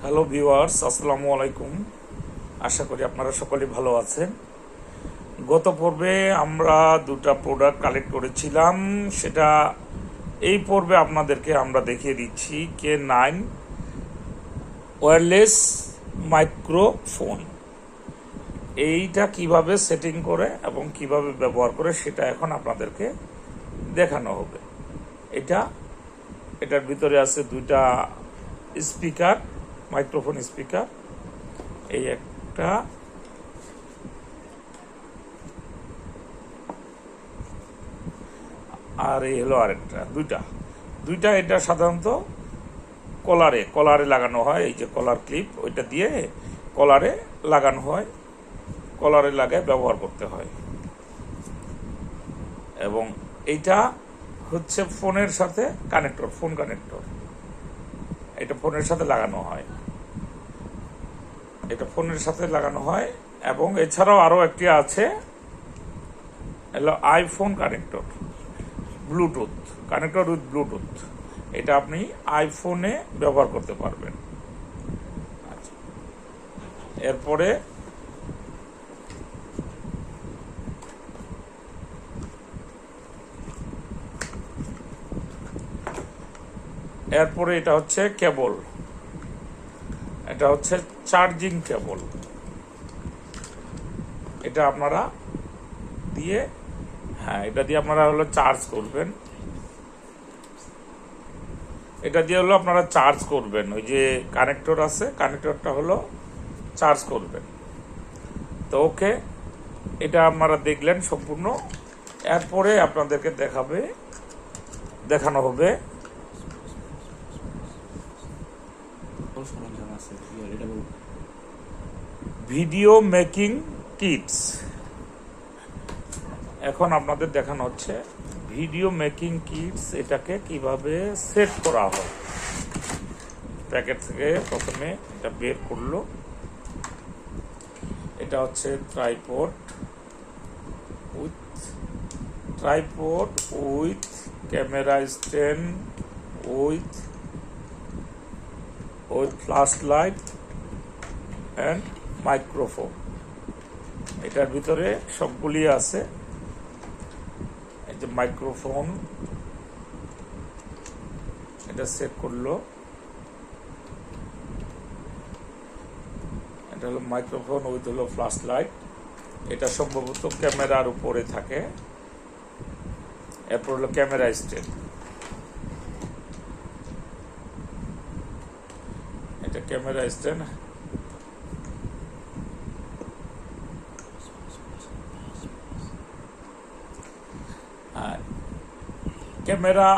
Hello viewers, আসসালামু আলাইকুম। আশা করি আপনারা সকলেই ভালো আছেন। গত পর্বে আমরা দুটা প্রোডাক্ট কালেক্ট করেছিলাম, সেটা এই পর্বে আপনাদেরকে আমরা দেখিয়ে দিচ্ছি। K9 ওয়্যারলেস মাইক্রোফোন, এইটা কিভাবে সেটিং করে এবং কিভাবে ব্যবহার করে সেটা এখন আপনাদেরকে দেখানো হবে। এটার ভিতরে আছে দুইটা স্পিকার, মাইক্রোফোন স্পিকার। এই একটা, আর এই হলো আরেকটা, দুইটা দুইটা। এটা সাধারণত কলারে লাগানো হয়। এই যে কলার ক্লিপ, ওইটা দিয়ে কলারে লাগানো হয়, কলারে লাগায় ব্যবহার করতে হয়। এবং এইটা হচ্ছে ফোনের সাথে কানেক্টর, ফোন কানেক্টর। এটা ফোনের সাথে লাগানো হয়, এটা ফোনের সাথে লাগানো হয়। এবং এছাড়াও আরও একটি আছে, হলো iPhone connector, Bluetooth connector with Bluetooth. এটা আপনি আইফোনে ব্যবহার করতে পারবেন। আচ্ছা, এরপরে এটা হচ্ছে কেবল, এটা হচ্ছে চার্জিং কেবল। এটা আপনারা দিয়ে, এটা দিয়ে আপনারা হলো চার্জ করবেন। এটা দিয়ে হলো আপনারা চার্জ করবেন। ওই যে কানেক্টর আছে, কানেক্টরটা হলো চার্জ করবেন। তো ওকে, এটা আপনারা দেখলেন সম্পূর্ণ। এরপরে আপনাদেরকে দেখানো হবে ভিডিও মেকিং কিটস। এখন আপনাদের দেখানো হচ্ছে ভিডিও মেকিং কিটস, এটাকে কিভাবে সেট করা হয়। প্যাকেট থেকে প্রথমে এটা বের করলো। এটা হচ্ছে tripod with camera stand with flash light and microphone. এটার ভিতরে সবগুলি আছে। এই যে মাইক্রোফোন, এটা সেট করলো। এটা হলো মাইক্রোফোন উইথ হলো ফ্ল্যাশ লাইট। এটা সম্ভবত ক্যামেরার উপরে থাকে। এরপর হলো ক্যামেরা স্ট্যান্ড, এটা ক্যামেরা স্ট্যান্ড। ক্যামেরা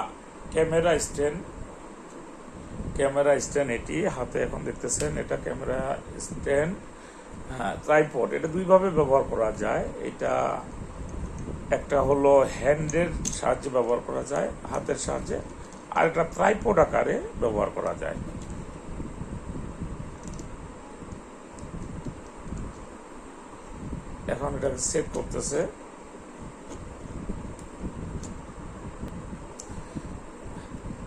স্ট্যান্ড এটি হাতে এখন দেখতেছেন, এটা ক্যামেরা স্ট্যান্ড। ট্রাইপড, এটা দুইভাবে ব্যবহার করা যায়। এটা একটা হলো হ্যান্ডের সাহায্যে ব্যবহার করা যায়, হাতের সাহায্যে, আর একটা ট্রাইপড আকারে ব্যবহার করা যায়। এখন এটাকে সেট করতেছে।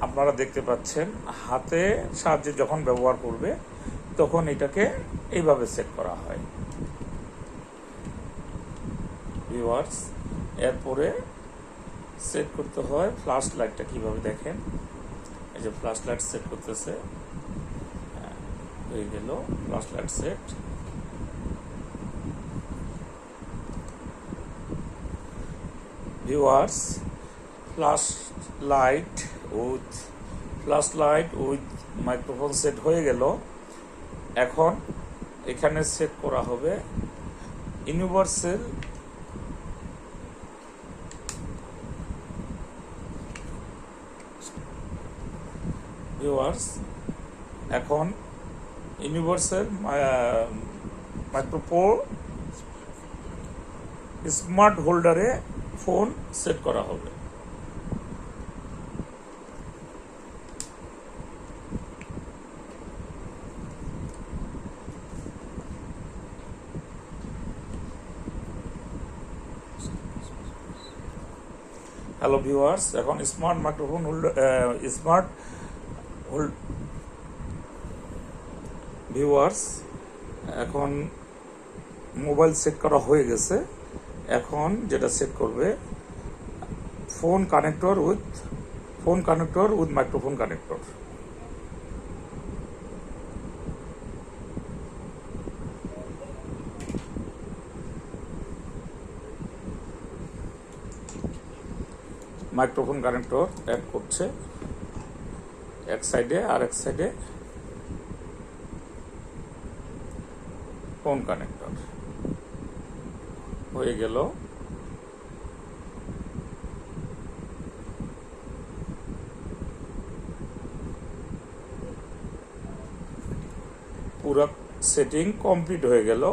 আপনারা দেখতে পাচ্ছেন, হাতে সাহায্যে যখন ব্যবহার করবে তখন এটাকে এইভাবে সেট করা হয়। ভিউয়ার্স, এরপরে সেট করতে হয় ফ্ল্যাশ লাইটটা। কিভাবে দেখেন, এই যে ফ্ল্যাশ লাইট সেট করতেছে, হয়ে গেল flash light set. Viewers, flash light with microphone set হয়ে গেল। এখন এখানে সেট করা হবে ইউনিভার্সাল ভিউয়ার্স, এখন ইউনিভার্সাল মাইক্রোফোন স্মার্ট হোল্ডারে ফোন সেট করা হবে। হ্যালো ভিউয়ার্স, এখন স্মার্ট মাইক্রোফোন ভিউয়ার্স, এখন মোবাইল সেট করা হয়ে গেছে। এখন যেটা সেট করবে, phone connector with microphone connector. Microphone connector add করছে এক সাইডে, আর এক সাইডে ফোন কানেক্টর হয়ে গেল। পুরো সেটিং কমপ্লিট হয়ে গেল।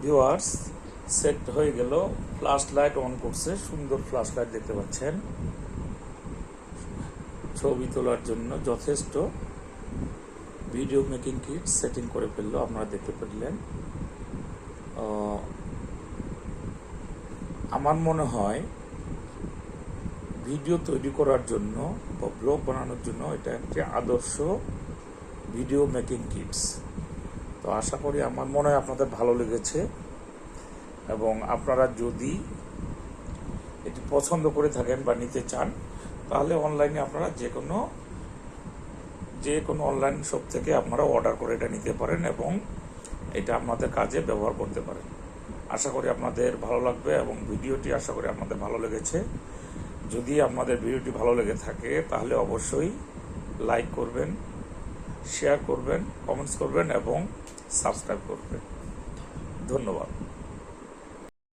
ভিউয়ার্স, সেট হয়ে গেল। ফ্ল্যাশ লাইট অন করছে, সুন্দর ফ্ল্যাশ লাইট দেখতে পাচ্ছেন। ছবি তোলার জন্য যথেষ্ট। ভিডিও মেকিং কিট সেটিং করে ফেললো, আপনারা দেখতে পেলেন। আমার মনে হয় ভিডিও তৈরি করার জন্য বা ব্লগ বানানোর জন্য এটা একটি আদর্শ ভিডিও মেকিং কিটস। তো আশা করি, আমার মনে হয় আপনাদের ভালো লেগেছে, এবং আপনারা যদি এটি পছন্দ করে থাকেন বা নিতে চান, তাহলে অনলাইনে আপনারা যে কোনো অনলাইন শপ থেকে আপনারা অর্ডার করে এটা নিতে পারেন এবং এটা আপনাদের কাজে ব্যবহার করতে পারেন। আশা করি আপনাদের ভালো লাগবে, এবং ভিডিওটি আশা করি আপনাদের ভালো লেগেছে। যদি আপনাদের ভিডিওটি ভালো লেগে থাকে, তাহলে অবশ্যই লাইক করবেন, শেয়ার করবেন, কমেন্টস করবেন এবং সাবস্ক্রাইব করবেন। ধন্যবাদ।